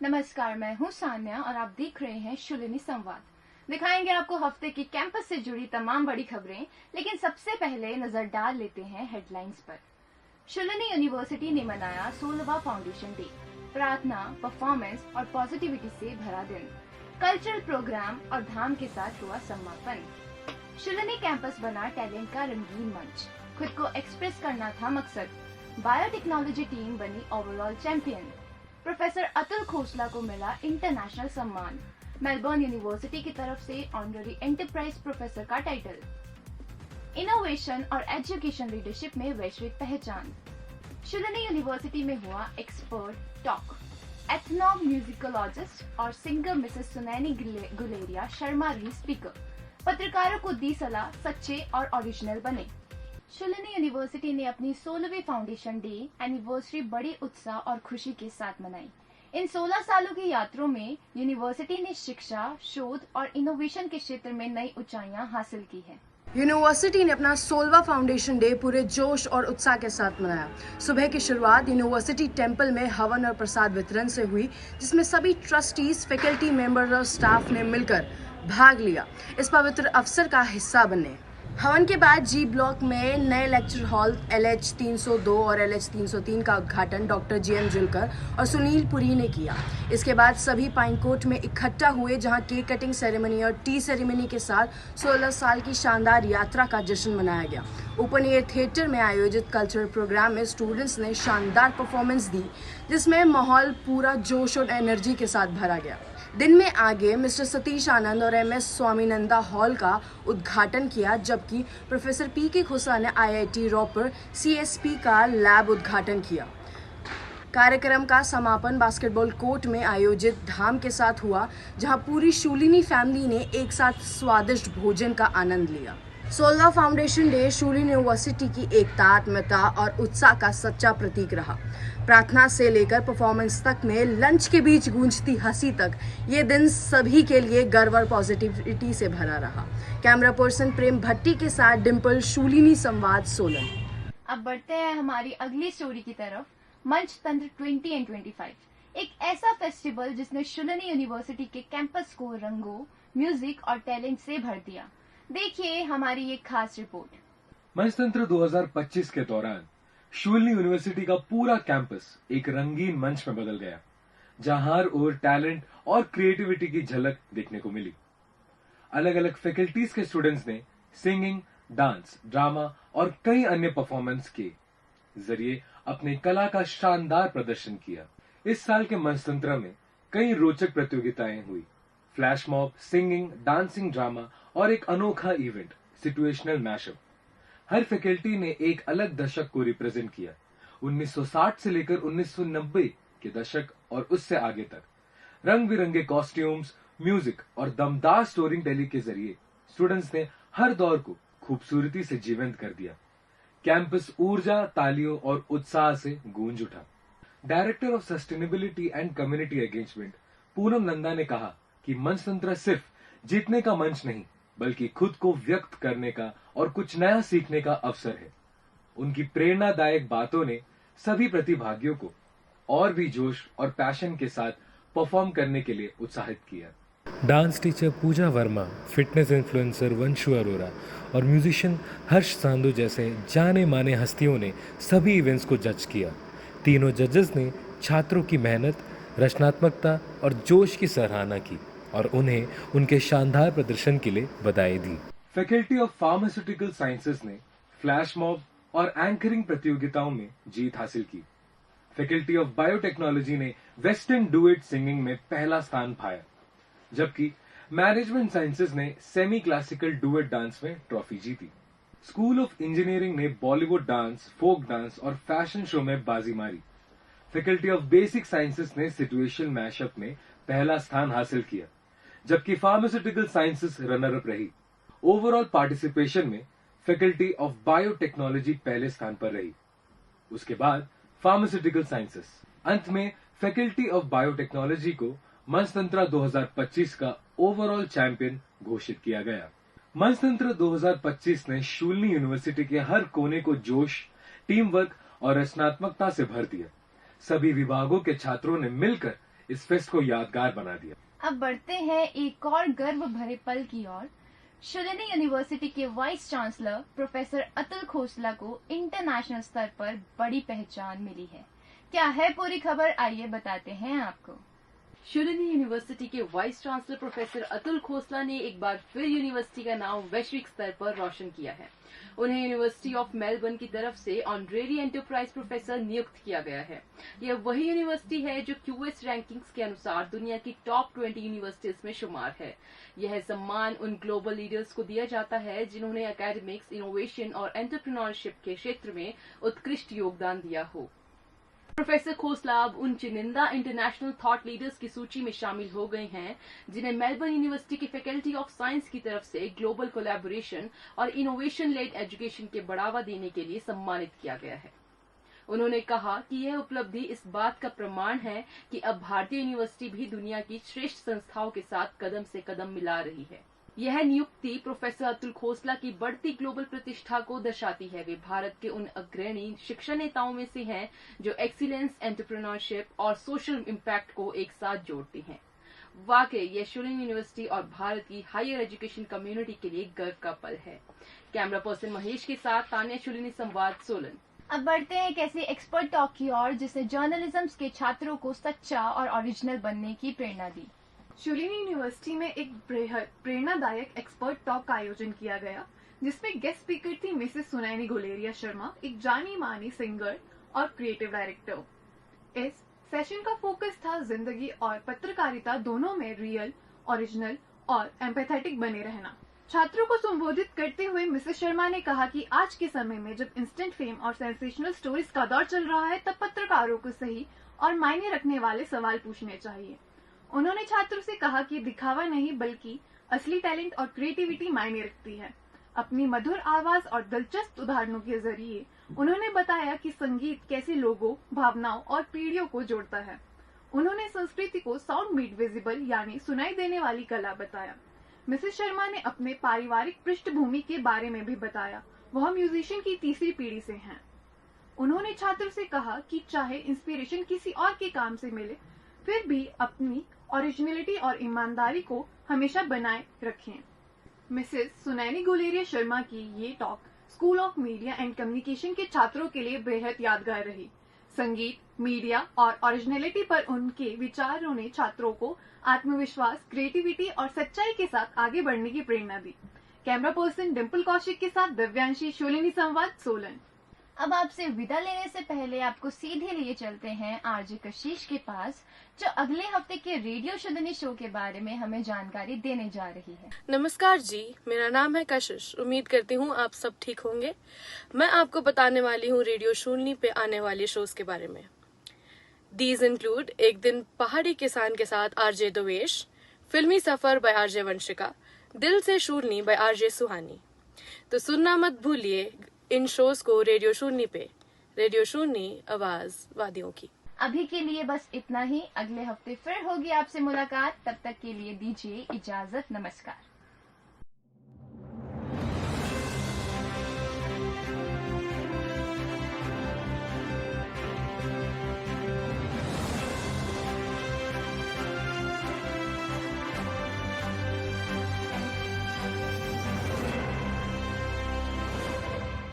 नमस्कार, मैं हूं सान्या और आप देख रहे हैं शुलिनी संवाद। दिखाएंगे आपको हफ्ते की कैंपस से जुड़ी तमाम बड़ी खबरें, लेकिन सबसे पहले नजर डाल लेते हैं हेडलाइंस पर। शुलिनी यूनिवर्सिटी ने मनाया 16वां फाउंडेशन डे। प्रार्थना, परफॉर्मेंस और पॉजिटिविटी से भरा दिन। कल्चरल प्रोग्राम और धाम के साथ हुआ समापन। शुलिनी कैंपस बना टैलेंट का रंगीन मंच। खुद को एक्सप्रेस करना था मकसद। बायोटेक्नोलॉजी टीम बनी overall champion. Professor Atul Khosla को मिला इंटरनेशनल सम्मान। मेलबर्न यूनिवर्सिटी की तरफ से ऑनररी एंटरप्राइज प्रोफेसर का टाइटल। इनोवेशन और एजुकेशन लीडरशिप में वैश्विक पहचान। शुलिनी यूनिवर्सिटी में हुआ एक्सपर्ट टॉक। एथनो म्यूजिकोलॉजिस्ट और सिंगर मिसेस सुनैनी गुलेरिया शर्मा रही स्पीकर। पत्रकारों को दी सलाह, सच्चे और ओरिजिनल बने। शुलिनी यूनिवर्सिटी ने अपनी 16वीं फाउंडेशन डे एनिवर्सरी बड़ी उत्साह और खुशी के साथ मनाई। इन 16 सालों की यात्रा में यूनिवर्सिटी ने शिक्षा, शोध और इनोवेशन के क्षेत्र में नई ऊंचाइयां हासिल की है। यूनिवर्सिटी ने अपना 16वां फाउंडेशन डे पूरे जोश और उत्साह के साथ मनाया। सुबह की शुरुआत यूनिवर्सिटी टेम्पल में हवन और प्रसाद वितरण से हुई, जिसमें सभी ट्रस्टीज, फैकल्टी मेंबर और स्टाफ ने मिलकर भाग लिया इस पवित्र अवसर का हिस्सा बनने। हवन के बाद जी ब्लॉक में नए लेक्चर हॉल LH 302 और LH 303 का उद्घाटन डॉक्टर GM जुलकर और सुनील पुरी ने किया। इसके बाद सभी पाइनकोट में इकट्ठा हुए, जहां केक कटिंग सेरेमनी और टी सेरेमनी के साथ 16 साल की शानदार यात्रा का जश्न मनाया गया। ओपन एयर थिएटर में आयोजित कल्चरल प्रोग्राम में स्टूडेंट्स ने शानदार परफॉर्मेंस दी, जिसमें माहौल पूरा जोश और एनर्जी के साथ भरा गया। दिन में आगे मिस्टर सतीश आनंद और MS स्वामीनंदा हॉल का उद्घाटन किया, जबकि प्रोफेसर PK खोसला ने IIT रॉपर CSP का लैब उद्घाटन किया। कार्यक्रम का समापन बास्केटबॉल कोर्ट में आयोजित धाम के साथ हुआ, जहां पूरी शुलिनी फैमिली ने एक साथ स्वादिष्ट भोजन का आनंद लिया। 16वां फाउंडेशन डे शुलिनी यूनिवर्सिटी की एकता, आत्मीयता और उत्साह का सच्चा प्रतीक रहा। प्रार्थना से लेकर परफॉर्मेंस तक में लंच के बीच गूंजती हंसी तक, ये दिन सभी के लिए गर्व और पॉजिटिविटी से भरा रहा। कैमरा पर्सन प्रेम भट्टी के साथ डिम्पल, शुलिनी संवाद, सोलन। अब बढ़ते हैं हमारी अगली स्टोरी की तरफ। मंच तंत्र 2025, एक ऐसा फेस्टिवल जिसने शुलिनी यूनिवर्सिटी के कैंपस को रंगों, म्यूजिक और टैलेंट से भर दिया। देखिए हमारी एक खास रिपोर्ट। मंचतंत्र 2025 के दौरान शुलिनी यूनिवर्सिटी का पूरा कैंपस एक रंगीन मंच में बदल गया, जहां हर ओर टैलेंट और क्रिएटिविटी की झलक देखने को मिली। अलग अलग फैकल्टीज के स्टूडेंट्स ने सिंगिंग, डांस, ड्रामा और कई अन्य परफॉर्मेंस के जरिए अपने कला का शानदार प्रदर्शन किया। इस साल के मंचतंत्र में कई रोचक प्रतियोगिताएं हुई। Flash mob, singing, dancing, drama और एक अनोखा इवेंट सिचुएशनल मैशअप। हर फैकल्टी ने एक अलग दशक को रिप्रेजेंट किया। 1960 से लेकर 1990 के दशक और उससे आगे तक रंग बिरंगे कॉस्ट्यूम्स, म्यूजिक और दमदार स्टोरी टेलिंग के जरिए स्टूडेंट्स ने हर दौर को खूबसूरती से जीवंत कर दिया। कैंपस ऊर्जा, तालियों और उत्साह से गूंज उठा। Director of sustainability and community engagement Poonam Nanda ने कहा कि मंचतंत्र सिर्फ जीतने का मंच नहीं, बल्कि खुद को व्यक्त करने का और कुछ नया सीखने का अवसर है। उनकी प्रेरणादायक बातों ने सभी प्रतिभागियों को और भी जोश और पैशन के साथ परफॉर्म करने के लिए उत्साहित किया। डांस टीचर पूजा वर्मा, फिटनेस इन्फ्लुएंसर वंशु अरोरा और म्यूजिशियन हर्ष सांधु जैसे जाने माने हस्तियों ने सभी इवेंट्स को जज किया। तीनों जजेस ने छात्रों की मेहनत, रचनात्मकता और जोश की सराहना की और उन्हें उनके शानदार प्रदर्शन के लिए बधाई दी। फैकल्टी ऑफ फार्मास्यूटिकल साइंसेज ने फ्लैश मॉब और एंकरिंग प्रतियोगिताओं में जीत हासिल की। फैकल्टी ऑफ बायोटेक्नोलॉजी ने वेस्टर्न डुएट सिंगिंग में पहला स्थान पाया, जबकि मैनेजमेंट साइंसेज ने सेमी क्लासिकल डुएट डांस में ट्रॉफी जीती। स्कूल ऑफ इंजीनियरिंग ने बॉलीवुड डांस, फोक डांस और फैशन शो में बाजी मारी। फैकल्टी ऑफ बेसिक साइंसेज ने सिचुएशनल मैशअप में पहला स्थान हासिल किया, जबकि फार्मास्यूटिकल साइंसेज रनर अप रही। ओवरऑल पार्टिसिपेशन में फैकल्टी ऑफ बायोटेक्नोलॉजी पहले स्थान पर रही, उसके बाद फार्मास्यूटिकल साइंसेज। अंत में फैकल्टी ऑफ बायोटेक्नोलॉजी को मंचतंत्र 2025 का ओवरऑल चैंपियन घोषित किया गया। मंचतंत्र 2025 ने शुलिनी यूनिवर्सिटी के हर कोने को जोश, टीम वर्क और रचनात्मकता से भर दिया। सभी विभागों के छात्रों ने मिलकर इस फेस्ट को यादगार बना दिया। अब बढ़ते हैं एक और गर्व भरे पल की ओर। शुलिनी यूनिवर्सिटी के vice chancellor professor Atul Khosla को इंटरनेशनल स्तर पर बड़ी पहचान मिली है। क्या है पूरी खबर, आइए बताते हैं आपको। शुलिनी यूनिवर्सिटी के vice chancellor professor Atul Khosla ने एक बार फिर यूनिवर्सिटी का नाम वैश्विक स्तर पर रोशन किया है। उन्हें यूनिवर्सिटी ऑफ मेलबर्न की तरफ से ऑनरेरी एंटरप्राइज प्रोफेसर नियुक्त किया गया है। यह वही यूनिवर्सिटी है जो क्यूएस रैंकिंग्स के अनुसार दुनिया की टॉप 20 यूनिवर्सिटीज में शुमार है। यह सम्मान उन ग्लोबल लीडर्स को दिया जाता है जिन्होंने एकेडमिक्स, इनोवेशन और एंटरप्रेन्योरशिप के क्षेत्र में उत्कृष्ट योगदान दिया हो। प्रोफेसर खोसला अब उन चुनिंदा इंटरनेशनल थॉट लीडर्स की सूची में शामिल हो गए हैं जिन्हें मेलबर्न यूनिवर्सिटी की फैकल्टी ऑफ साइंस की तरफ से ग्लोबल कोलैबोरेशन और इनोवेशन लेड एजुकेशन के बढ़ावा देने के लिए सम्मानित किया गया है। उन्होंने कहा कि यह उपलब्धि इस बात का प्रमाण है कि अब भारतीय यूनिवर्सिटी भी दुनिया की श्रेष्ठ संस्थाओं के साथ कदम से कदम मिला रही है। यह नियुक्ति प्रोफेसर अतुल खोसला की बढ़ती ग्लोबल प्रतिष्ठा को दर्शाती है। वे भारत के उन अग्रणी शिक्षा नेताओं में से हैं जो एक्सीलेंस, एंटरप्रेन्योरशिप और सोशल इम्पैक्ट को एक साथ जोड़ती हैं। वाकई यह शुलिनी यूनिवर्सिटी और भारत की हायर एजुकेशन कम्युनिटी के लिए गर्व का पल है। कैमरा पर्सन महेश के साथ तान्या, शुलिनी संवाद, सोलन। अब बढ़ते हैं एक ऐसी एक्सपर्ट टॉक की ओर जिसने जर्नलिज्म के छात्रों को सच्चा और ओरिजिनल बनने की प्रेरणा दी। शुलिनी यूनिवर्सिटी में एक बेहद प्रेरणादायक एक्सपर्ट टॉक का आयोजन किया गया जिसमें गेस्ट स्पीकर थी मिसेस सुनैनी गुलेरिया शर्मा, एक जानी मानी सिंगर और क्रिएटिव डायरेक्टर। इस सेशन का फोकस था जिंदगी और पत्रकारिता दोनों में रियल, ओरिजिनल और एम्पैथेटिक बने रहना। छात्रों को संबोधित करते हुए मिसेस शर्मा ने कहा कि आज के समय में जब इंस्टेंट फेम और सेंसेशनल स्टोरीज का दौर चल रहा है तब पत्रकारों को सही और मायने रखने वाले सवाल पूछने चाहिए। उन्होंने छात्रों से कहा कि दिखावा नहीं बल्कि असली टैलेंट और क्रिएटिविटी मायने रखती है। अपनी मधुर आवाज और दिलचस्प उदाहरणों के जरिए उन्होंने बताया कि संगीत कैसे लोगों, भावनाओं और पीढ़ियों को जोड़ता है। उन्होंने संस्कृति को साउंड मेड विजिबल यानी सुनाई देने वाली कला बताया। मिसेस शर्मा ने अपने पारिवारिक पृष्ठभूमि के बारे में भी बताया। वह म्यूजिशियन की तीसरी पीढ़ी से हैं। उन्होंने छात्रों से कहा कि चाहे इंस्पिरेशन किसी और के काम से मिले फिर भी अपनी ओरिजिनलिटी और ईमानदारी को हमेशा बनाए रखें। मिसेस सुनैनी गुलेरिया शर्मा की ये talk school of media and communication के छात्रों के लिए बेहद यादगार रही। संगीत, मीडिया और ओरिजिनलिटी पर उनके विचारों ने छात्रों को आत्मविश्वास, क्रिएटिविटी और सच्चाई के साथ आगे बढ़ने की प्रेरणा दी। कैमरा पर्सन डिम्पल कौशिक के साथ दिव्यांशी, शुलिनी संवाद, सोलन। अब आपसे विदा लेने से पहले आपको सीधे लिए चलते हैं आरजे कशिश के पास जो अगले हफ्ते के रेडियो शुलिनी शो के बारे में हमें जानकारी देने जा रही है। नमस्कार जी, मेरा नाम है कशिश। उम्मीद करती हूँ आप सब ठीक होंगे। मैं आपको बताने वाली हूँ रेडियो शुलिनी पे आने वाले शोज के बारे में। दीज इंक्लूड एक दिन पहाड़ी किसान के साथ आरजे दवेश, फिल्मी सफर बाय आरजे वंशिका, दिल से शुलिनी बाय आरजे सुहानी। तो सुनना मत भूलिए इन शोज को रेडियो शुलिनी पे। रेडियो शुलिनी, आवाज वादियों की। अभी के लिए बस इतना ही। अगले हफ्ते फिर होगी आपसे मुलाकात। तब तक के लिए दीजिए इजाजत। नमस्कार।